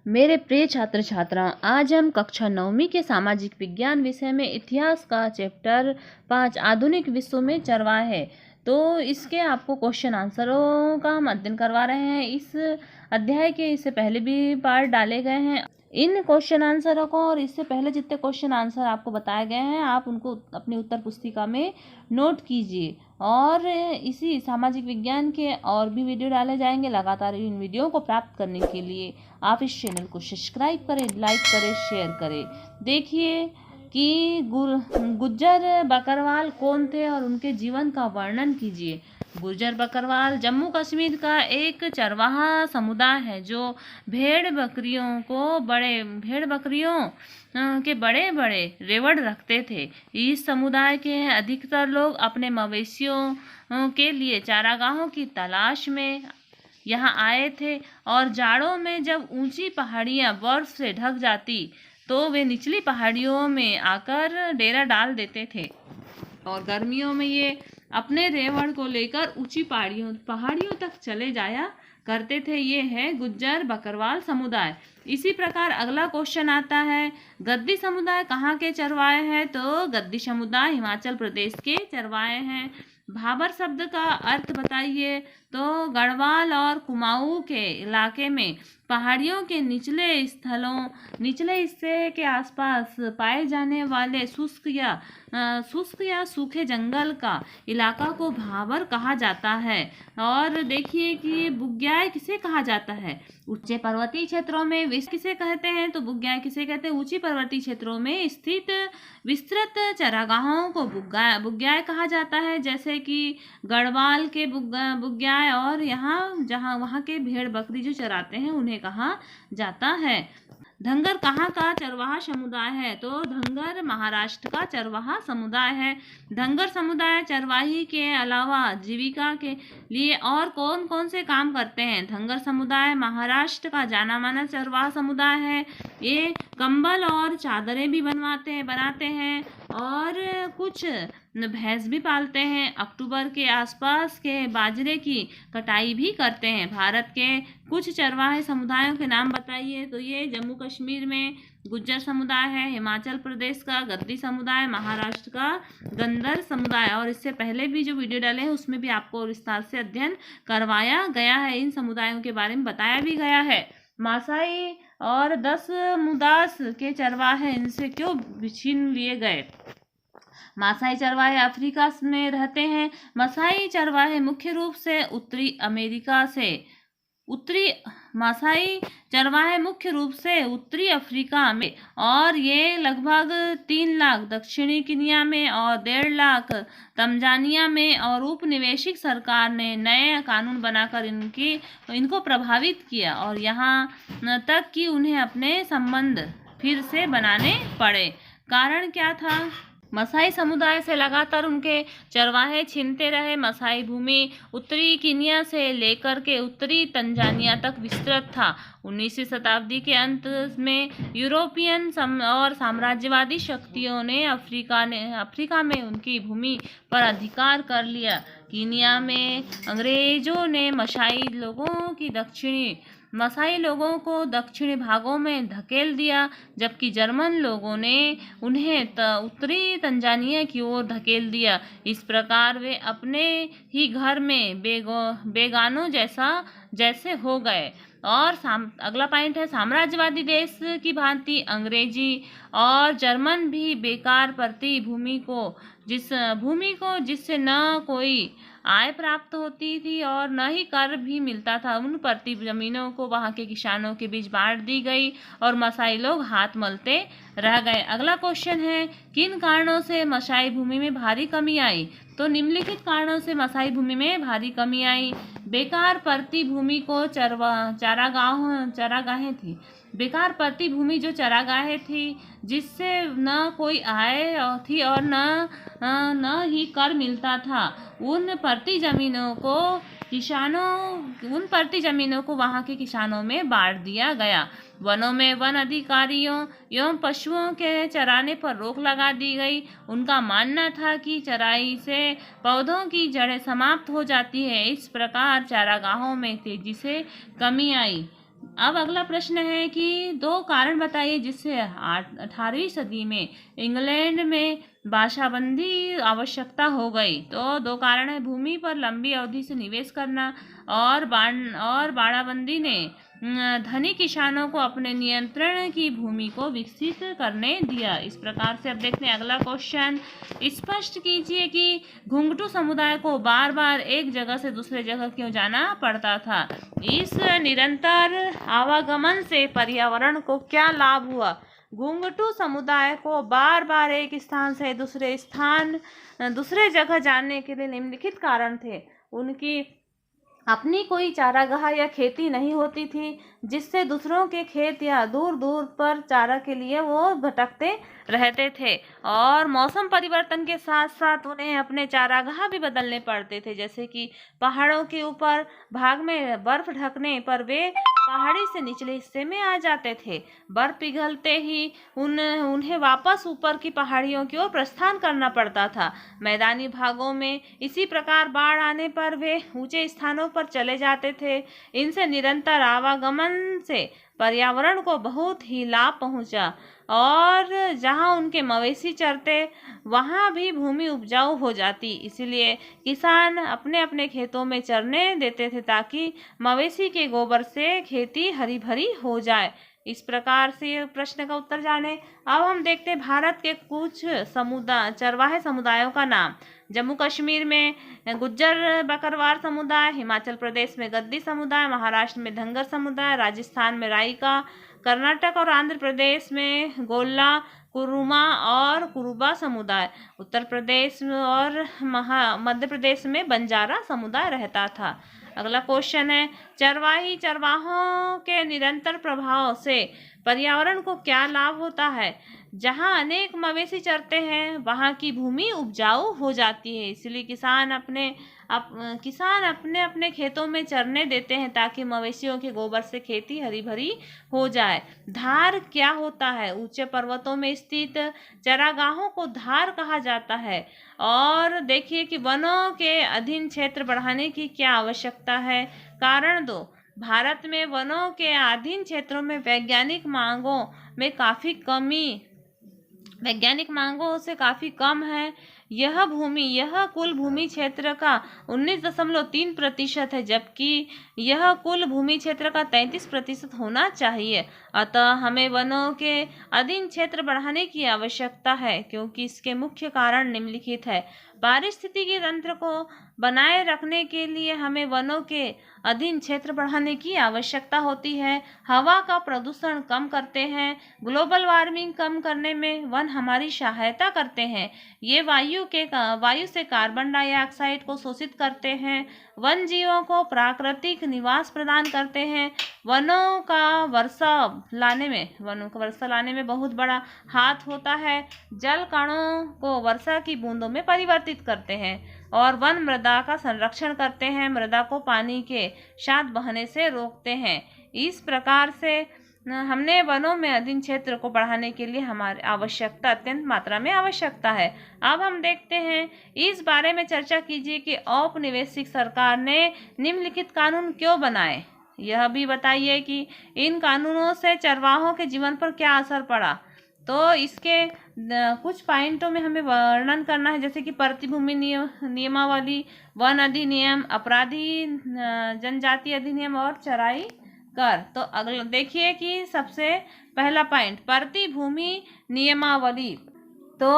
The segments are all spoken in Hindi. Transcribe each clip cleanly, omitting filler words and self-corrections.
मेरे प्रिय छात्र छात्राओं, आज हम कक्षा 9वीं के सामाजिक विज्ञान विषय में इतिहास का चैप्टर 5 आधुनिक विश्व में चरवाहे। तो इसके आपको क्वेश्चन आंसरों का हम अध्ययन करवा रहे हैं। इस अध्याय के इससे पहले भी पार्ट डाले गए हैं। इन क्वेश्चन आंसरों को और इससे पहले जितने क्वेश्चन आंसर आपको बताए गए हैं, आप उनको अपनी उत्तर पुस्तिका में नोट कीजिए। और इसी सामाजिक विज्ञान के और भी वीडियो डाले जाएंगे। लगातार इन वीडियो को प्राप्त करने के लिए आप इस चैनल को सब्सक्राइब करें, लाइक करें, शेयर करें। देखिए कि गुज्जर बकरवाल कौन थे और उनके जीवन का वर्णन कीजिए। गुर्जर बकरवाल जम्मू कश्मीर का एक चरवाहा समुदाय है जो भेड़ बकरियों के बड़े बड़े रेवड़ रखते थे। इस समुदाय के अधिकतर लोग अपने मवेशियों के लिए चारागाहों की तलाश में यहाँ आए थे और जाड़ों में जब ऊंची पहाड़ियाँ बर्फ से ढक जाती तो वे निचली पहाड़ियों में आकर डेरा डाल देते थे और गर्मियों में ये अपने रेवड़ को लेकर ऊंची पहाड़ियों तक चले जाया करते थे। ये है गुज्जर बकरवाल समुदाय। इसी प्रकार अगला क्वेश्चन आता है, गद्दी समुदाय कहाँ के चरवाहे हैं? तो गद्दी समुदाय हिमाचल प्रदेश के चरवाहे हैं। भाबर शब्द का अर्थ बताइए। तो गढ़वाल और कुमाऊं के इलाके में पहाड़ियों के निचले हिस्से के आसपास पाए जाने वाले शुष्क या सूखे जंगल का इलाका को भाबर कहा जाता है। और देखिए कि बुग्याय किसे कहा जाता है? ऊंचे पर्वतीय क्षेत्रों में किसे कहते हैं? तो बुग्याय किसे कहते हैं? ऊंची पर्वतीय क्षेत्रों में स्थित विस्तृत चरागाहों को बुग्याय कहा जाता है, जैसे कि गढ़वाल के बुग्याय और वहाँ के भेड़ बकरी जो चराते हैं उन्हें कहा जाता है। धंगर कहाँ का चरवाहा समुदाय है? तो धंगर महाराष्ट्र का चरवाहा समुदाय है। धंगर समुदाय चरवाही के अलावा जीविका के लिए और कौन कौन से काम करते हैं? धंगर समुदाय महाराष्ट्र का जाना माना चरवाहा समुदाय है। ये कंबल और चादरें भी बनाते हैं और कुछ भैंस भी पालते हैं। अक्टूबर के आसपास के बाजरे की कटाई भी करते हैं। भारत के कुछ चरवाहे समुदायों के नाम बताइए। तो ये जम्मू कश्मीर में गुज्जर समुदाय है, हिमाचल प्रदेश का गद्दी समुदाय, महाराष्ट्र का गंदर समुदाय। और इससे पहले भी जो वीडियो डाले हैं उसमें भी आपको विस्तार से अध्ययन करवाया गया है। इन समुदायों के बारे में बताया भी गया है। मासाई और 10 मुदास के चरवाहे इनसे क्यों छीन लिए गए? मासाई चरवाहे अफ्रीका में रहते हैं। मासाई चरवाहे मुख्य रूप से उत्तरी अफ्रीका में और ये लगभग 3 लाख दक्षिणी किनिया में और 1.5 लाख तंजानिया में। और उपनिवेशिक सरकार ने नए कानून बनाकर इनको प्रभावित किया और यहाँ तक कि उन्हें अपने संबंध फिर से बनाने पड़े। कारण क्या था? मसाई समुदाय से लगातार उनके चरवाहे छीनते रहे। मसाई भूमि उत्तरी किनिया से लेकर के उत्तरी तंजानिया तक विस्तृत था। 19वीं शताब्दी के अंत में यूरोपियन और साम्राज्यवादी शक्तियों ने अफ्रीका में उनकी भूमि पर अधिकार कर लिया। किनिया में अंग्रेजों ने मसाई लोगों को दक्षिणी भागों में धकेल दिया, जबकि जर्मन लोगों ने उन्हें उत्तरी तंजानिया की ओर धकेल दिया। इस प्रकार वे अपने ही घर में बेगानों जैसे हो गए। और अगला पॉइंट है, साम्राज्यवादी देश की भांति अंग्रेजी और जर्मन भी बेकार पड़ती भूमि को जिससे न कोई आय प्राप्त होती थी और न ही कर भी मिलता था, उन पड़ती जमीनों को वहां के किसानों के बीच बांट दी गई और मसाई लोग हाथ मलते रह गए। अगला क्वेश्चन है, किन कारणों से मसाई भूमि में भारी कमी आई? तो निम्नलिखित कारणों से मसाई भूमि में भारी कमी आई। बेकार पड़ती भूमि को चारागाहें थी। बेकार पड़ती भूमि जो चारागाहें थी, जिससे न कोई आय थी और न ही कर मिलता था। उन पड़ती जमीनों को वहां के किसानों में बांट दिया गया। वनों में वन अधिकारियों एवं पशुओं के चराने पर रोक लगा दी गई। उनका मानना था कि चराई से पौधों की जड़ें समाप्त हो जाती है। इस प्रकार चारागाहों में तेजी से कमी आई। अब अगला प्रश्न है कि दो कारण बताइए जिससे 18वीं सदी में इंग्लैंड में भाषाबंदी आवश्यकता हो गई। तो दो कारण है, भूमि पर लंबी अवधि से निवेश करना और बाड़ाबंदी ने धनी किसानों को अपने नियंत्रण की भूमि को विकसित करने दिया। इस प्रकार से अब देखते हैं अगला क्वेश्चन। स्पष्ट कीजिए कि घुंघटू समुदाय को बार बार एक जगह से दूसरे जगह क्यों जाना पड़ता था। इस निरंतर आवागमन से पर्यावरण को क्या लाभ हुआ। घुंघटू समुदाय को बार बार एक स्थान से दूसरे जगह जाने के लिए निम्नलिखित कारण थे। उनकी अपनी कोई चारागाह या खेती नहीं होती थी, जिससे दूसरों के खेत या दूर दूर पर चारा के लिए वो भटकते रहते थे। और मौसम परिवर्तन के साथ साथ उन्हें अपने चारागाह भी बदलने पड़ते थे, जैसे कि पहाड़ों के ऊपर भाग में बर्फ ढकने पर वे पहाड़ी से निचले हिस्से में आ जाते थे। बर्फ पिघलते ही उन्हें वापस ऊपर की पहाड़ियों की ओर प्रस्थान करना पड़ता था। मैदानी भागों में इसी प्रकार बाढ़ आने पर वे ऊंचे स्थानों पर चले जाते थे। इनसे निरंतर आवागमन से पर्यावरण को बहुत ही लाभ पहुंचा और जहां उनके मवेशी चरते वहां भी भूमि उपजाऊ हो जाती। इसलिए किसान अपने अपने खेतों में चरने देते थे ताकि मवेशी के गोबर से खेती हरी भरी हो जाए। इस प्रकार से प्रश्न का उत्तर जाने। अब हम देखते हैं भारत के कुछ चरवाहे समुदायों का नाम। जम्मू कश्मीर में गुज्जर बकरवाल समुदाय, हिमाचल प्रदेश में गद्दी समुदाय, महाराष्ट्र में धंगर समुदाय, राजस्थान में राइका, कर्नाटक और आंध्र प्रदेश में गोल्ला, कुरुमा और कुरुबा समुदाय, उत्तर प्रदेश और मध्य प्रदेश में बंजारा समुदाय रहता था। अगला क्वेश्चन है, चरवाहों के निरंतर प्रभाव से पर्यावरण को क्या लाभ होता है। जहाँ अनेक मवेशी चरते हैं वहाँ की भूमि उपजाऊ हो जाती है, इसलिए किसान अपने अपने खेतों में चरने देते हैं ताकि मवेशियों के गोबर से खेती हरी भरी हो जाए। धार क्या होता है। ऊंचे पर्वतों में स्थित चरागाहों को धार कहा जाता है। और देखिए कि वनों के अधीन क्षेत्र बढ़ाने की क्या आवश्यकता है। कारण 2, भारत में वनों के अधीन क्षेत्रों में वैज्ञानिक मांगों से काफ़ी कम है। यह कुल भूमि क्षेत्र का 19.3% है, जबकि यह कुल भूमि क्षेत्र का 33% होना चाहिए। अतः हमें वनों के अधीन क्षेत्र बढ़ाने की आवश्यकता है, क्योंकि इसके मुख्य कारण निम्नलिखित है। पारिस्थितिकी तंत्र को बनाए रखने के लिए हमें वनों के अधीन क्षेत्र बढ़ाने की आवश्यकता होती है। हवा का प्रदूषण कम करते हैं। ग्लोबल वार्मिंग कम करने में वन हमारी सहायता करते हैं। ये वायु से कार्बन डाइऑक्साइड को शोषित करते हैं। वन जीवों को प्राकृतिक निवास प्रदान करते हैं। वनों का वर्षा लाने में बहुत बड़ा हाथ होता है। जल कणों को वर्षा की बूंदों में परिवर्तित करते हैं और वन मृदा का संरक्षण करते हैं, मृदा को पानी के साथ बहने से रोकते हैं। इस प्रकार से हमने वनों में अधीन क्षेत्र को बढ़ाने के लिए हमारी आवश्यकता अत्यंत मात्रा में आवश्यकता है। अब हम देखते हैं, इस बारे में चर्चा कीजिए कि औपनिवेशिक सरकार ने निम्नलिखित कानून क्यों बनाए। यह भी बताइए कि इन कानूनों से चरवाहों के जीवन पर क्या असर पड़ा। तो इसके कुछ पॉइंटों में हमें वर्णन करना है, जैसे कि प्रतिभूमि नियमावली, वन अधिनियम, अपराधी जनजाति अधिनियम और चराई कर। तो अगला देखिए कि सबसे पहला पॉइंट, प्रतिभूमि नियमावली। तो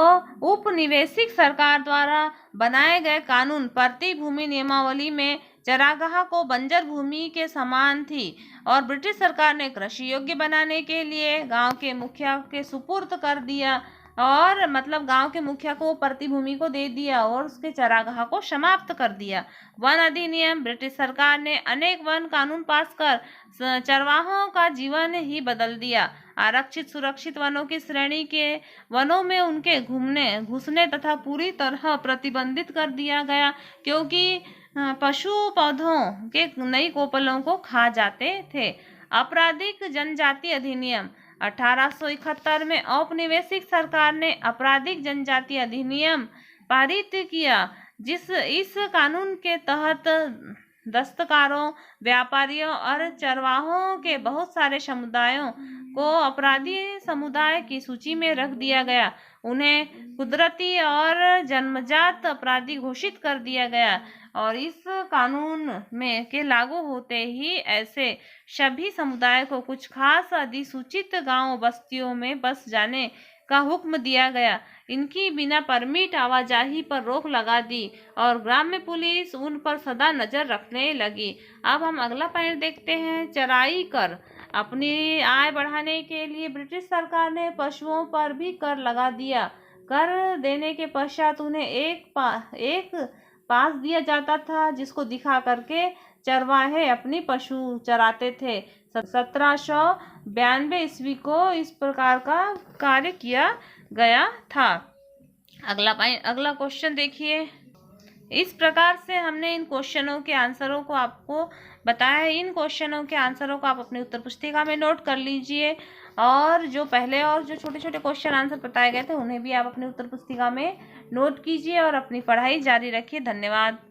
उपनिवेशिक सरकार द्वारा बनाए गए कानून प्रतिभूमि नियमावली में चरागाह को बंजर भूमि के समान थी और ब्रिटिश सरकार ने कृषि योग्य बनाने के लिए गांव के मुखिया के सुपुर्द कर दिया और मतलब गांव के मुखिया को प्रतिभूमि को दे दिया और उसके चरागाह को समाप्त कर दिया। वन अधिनियम, ब्रिटिश सरकार ने अनेक वन कानून पास कर चरवाहों का जीवन ही बदल दिया। आरक्षित सुरक्षित वनों की श्रेणी के वनों में उनके घुसने तथा पूरी तरह प्रतिबंधित कर दिया गया, क्योंकि पशु पौधों के नई कोपलों को खा जाते थे। आपराधिक जनजाति अधिनियम 1871 में औपनिवेशिक सरकार ने आपराधिक जनजाति अधिनियम पारित किया, इस कानून के तहत दस्तकारों, व्यापारियों और चरवाहों के बहुत सारे समुदायों को अपराधी समुदाय की सूची में रख दिया गया। उन्हें कुदरती और जन्मजात अपराधी घोषित कर दिया गया और इस कानून में के लागू होते ही ऐसे सभी समुदाय को कुछ खास अधिसूचित गांव बस्तियों में बस जाने का हुक्म दिया गया। इनकी बिना परमिट आवाजाही पर रोक लगा दी और ग्राम्य पुलिस उन पर सदा नजर रखने लगी। अब हम अगला पॉइंट देखते हैं, चराई कर। अपनी आय बढ़ाने के लिए ब्रिटिश सरकार ने पशुओं पर भी कर लगा दिया। कर देने के पश्चात उन्हें एक पास दिया जाता था जिसको दिखा करके चरवाहे अपनी पशु चराते थे। 1792 ईस्वी को इस प्रकार का कार्य किया गया था। अगला क्वेश्चन देखिए। इस प्रकार से हमने इन क्वेश्चनों के आंसरों को आपको बताया है। इन क्वेश्चनों के आंसरों को आप अपनी उत्तर पुस्तिका में नोट कर लीजिए और जो पहले और जो छोटे छोटे क्वेश्चन आंसर बताए गए थे उन्हें भी आप अपनी उत्तर पुस्तिका में नोट कीजिए और अपनी पढ़ाई जारी रखिए। धन्यवाद।